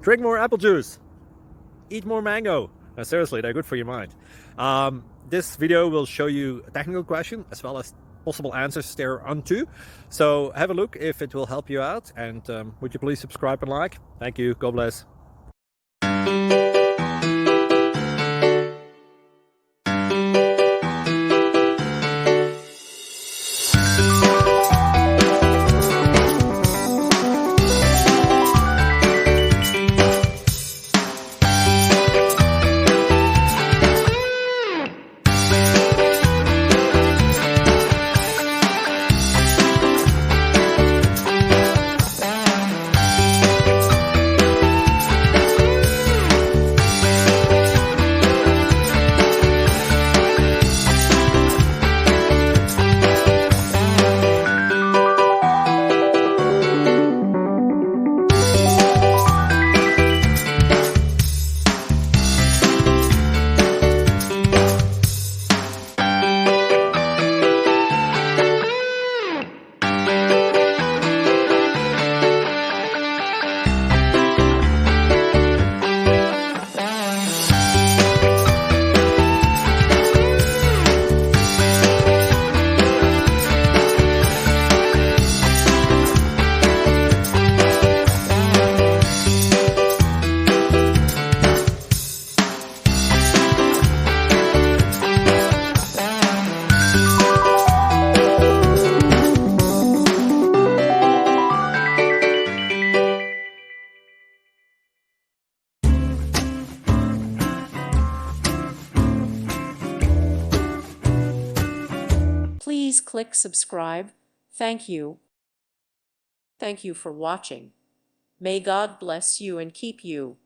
Drink more apple juice. Eat more mango. Seriously, they're good for your mind. This video will show you a technical question as well as possible answers thereunto. So have a look if it will help you out, and would you please subscribe and like? Thank you. God bless. Please click subscribe. Thank you. Thank you for watching. May God bless you and keep you.